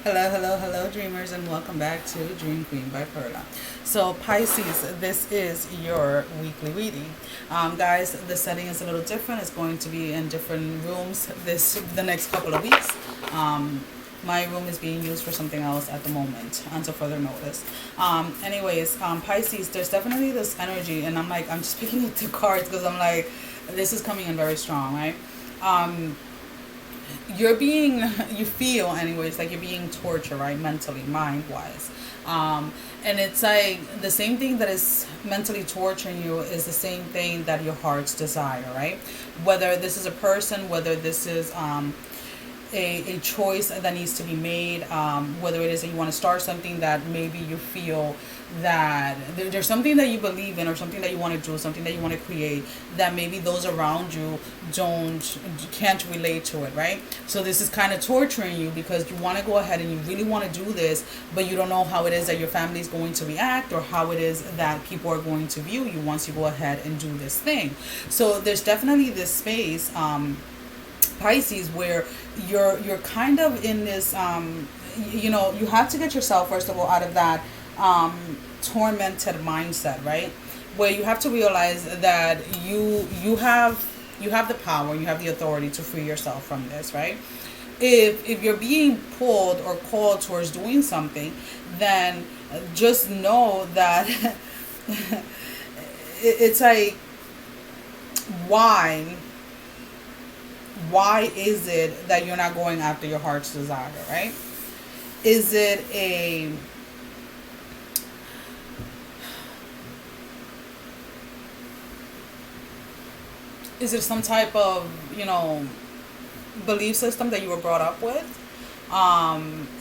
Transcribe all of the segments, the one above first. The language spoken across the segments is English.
Hello, hello, hello, dreamers, and welcome back to Dream Queen by Perla. So, Pisces, this is your weekly reading. Guys, the setting is a little different. It's going to be in different rooms the next couple of weeks. My room is being used for something else at the moment until further notice. Anyways, Pisces, there's definitely this energy, and I'm just picking up the cards because I'm like, this is coming in very strong, right? You feel anyways like you're being tortured, right? Mentally, mind wise. And it's like the same thing that is mentally torturing you is the same thing that your heart's desire, right? Whether this is a person, whether this is a choice that needs to be made, whether it is that you want to start something that maybe you feel that there's something that you believe in or something that you want to do, something that you want to create, that maybe those around you can't relate to it, right? So this is kind of torturing you because you want to go ahead and you really want to do this, but you don't know how it is that your family is going to react or how it is that people are going to view you once you go ahead and do this thing. So there's definitely this space, Pisces, where you're kind of in this you have to get yourself first of all out of that tormented mindset, right? Where you have to realize that you have the power, you have the authority to free yourself from this, right? If you're being pulled or called towards doing something, then just know that it's like, why is it that you're not going after your heart's desire, right? Is it some type of belief system that you were brought up with?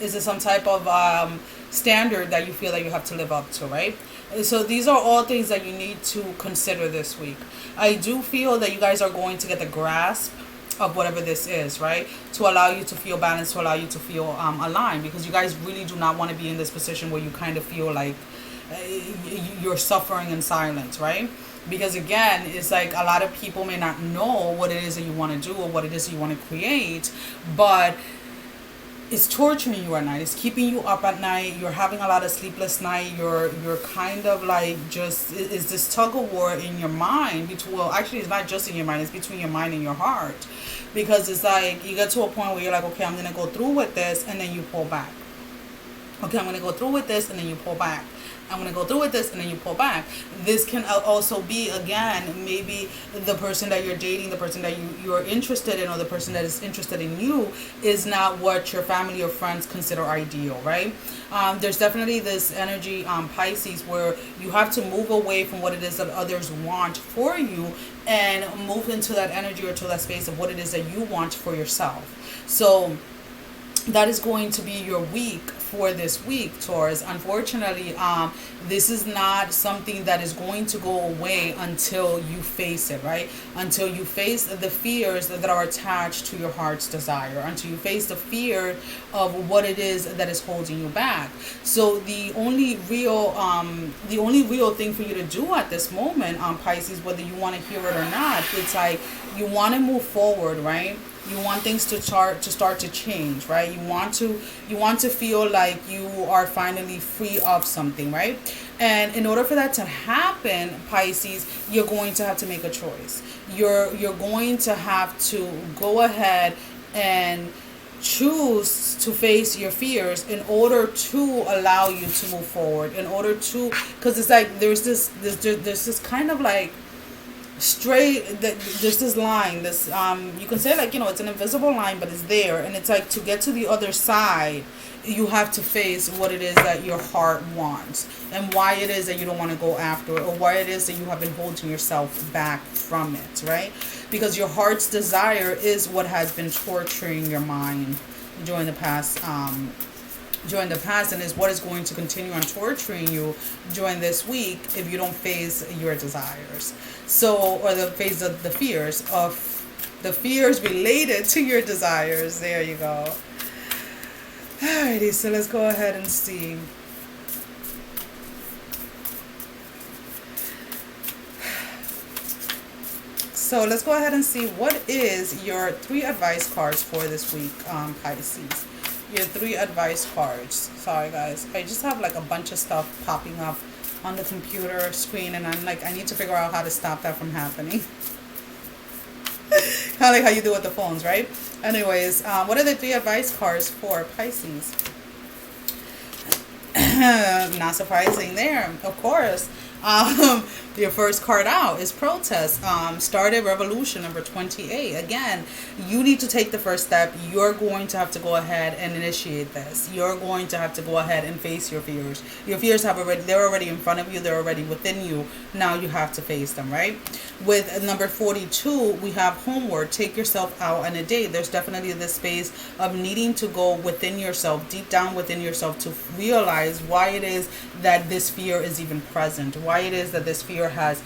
Is it some type of standard that you feel that you have to live up to, right? So these are all things that you need to consider this week. I do feel that you guys are going to get the grasp of whatever this is, right? To allow you to feel balanced, to allow you to feel aligned, because you guys really do not want to be in this position where you kind of feel like you're suffering in silence, right? Because again, it's like a lot of people may not know what it is that you want to do or what it is that you want to create, but it's torturing you at night. It's keeping you up at night. You're having a lot of sleepless night. You're kind of like just is this tug of war in your mind between, well, actually it's not just in your mind, it's between your mind and your heart, because it's like you get to a point where you're like, okay, I'm gonna go through with this, and then you pull back. Okay, I'm gonna go through with this, and then you pull back. I'm going to go through with this, and then you pull back. This can also be, again, maybe the person that you're dating, the person that you're interested in, or the person that is interested in you is not what your family or friends consider ideal, right? There's definitely this energy, Pisces, where you have to move away from what it is that others want for you and move into that energy or to that space of what it is that you want for yourself. So that is going to be your week for this week, Taurus. Unfortunately, this is not something that is going to go away until you face it, right? Until you face the fears that are attached to your heart's desire, until you face the fear of what it is that is holding you back. So the only real thing for you to do at this moment, Pisces, whether you want to hear it or not, it's like you want to move forward, right? You want things to start to change, right? You want to feel like you are finally free of something, right? And in order for that to happen, Pisces, you're going to have to make a choice. You're going to have to go ahead and choose to face your fears in order to allow you to move forward, in order to, because it's like there's this kind of like there's this line, this you can say, like, it's an invisible line, but it's there, and it's like to get to the other side, you have to face what it is that your heart wants and why it is that you don't want to go after it, or why it is that you have been holding yourself back from it, right? Because your heart's desire is what has been torturing your mind during the past, and is what is going to continue on torturing you during this week if you don't face your desires. So, or face of the fears related to your desires. There you go. Alrighty, so let's go ahead and see. So let's go ahead and see what is your 3 advice cards for this week, Pisces. your 3 advice cards. Sorry guys, I just have like a bunch of stuff popping up on the computer screen, and I'm like, I need to figure out how to stop that from happening. Kind of like how you do with the phones, right? Anyways, what are the 3 advice cards for Pisces? Not surprising there, of course. Your first card out is protest. Started revolution number 28. Again, you need to take the first step. You're going to have to go ahead and initiate this. You're going to have to go ahead and face your fears. Your fears they're already in front of you. They're already within you. Now you have to face them, right? With number 42, we have homeward. Take yourself out on a date. There's definitely this space of needing to go within yourself, deep down within yourself, to realize why it is that this fear is even present. Why it is that this fear has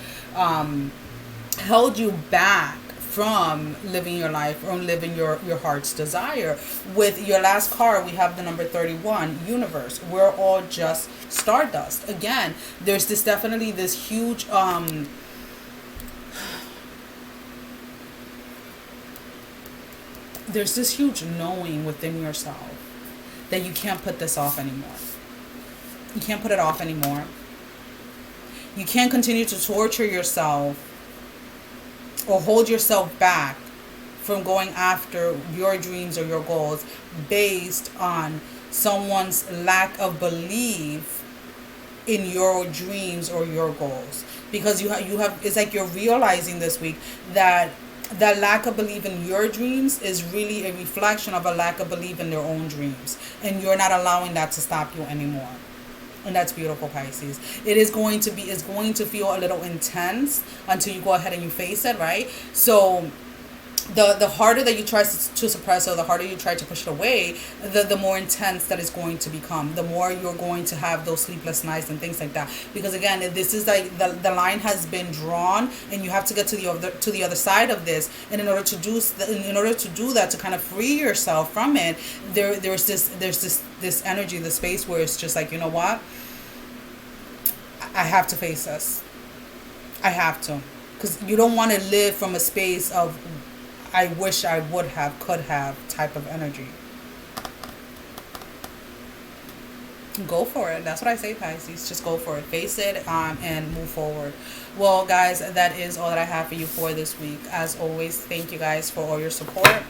held you back from living your life or living your heart's desire. With your last card, we have the number 31, universe. We're all just stardust. Again, there's definitely this huge there's this huge knowing within yourself that you can't put this off anymore. You can't put it off anymore. You can't continue to torture yourself or hold yourself back from going after your dreams or your goals based on someone's lack of belief in your dreams or your goals. Because you have it's like you're realizing this week that lack of belief in your dreams is really a reflection of a lack of belief in their own dreams, and you're not allowing that to stop you anymore. And that's beautiful, Pisces. It's going to feel a little intense until you go ahead and you face it, right? So the harder that you try to suppress, or the harder you try to push it away, the more intense that it's going to become. The more you're going to have those sleepless nights and things like that. Because again, this is like the line has been drawn, and you have to get to the other side of this. And in order to do that, to kind of free yourself from it, there's this energy, the space where it's just like, you know what? I have to face this. I have to, because you don't want to live from a space of I wish I would have, could have type of energy. Go for it. That's what I say, Pisces. Just go for it. Face it and move forward. Well, guys, that is all that I have for you for this week. As always, thank you guys for all your support.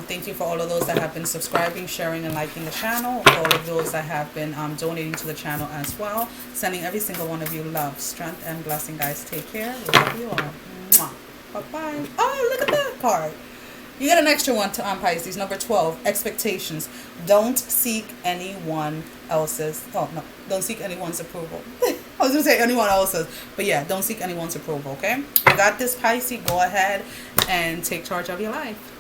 Thank you for all of those that have been subscribing, sharing, and liking the channel. All of those that have been donating to the channel as well. Sending every single one of you love, strength, and blessing, guys. Take care. Love you all. Mwah. Bye-bye. Oh, look at that card. You get an extra one to Pisces. Number 12, expectations. Don't seek anyone else's. Oh, no. Don't seek anyone's approval. I was going to say anyone else's. But yeah, don't seek anyone's approval, okay? You got this, Pisces. Go ahead and take charge of your life.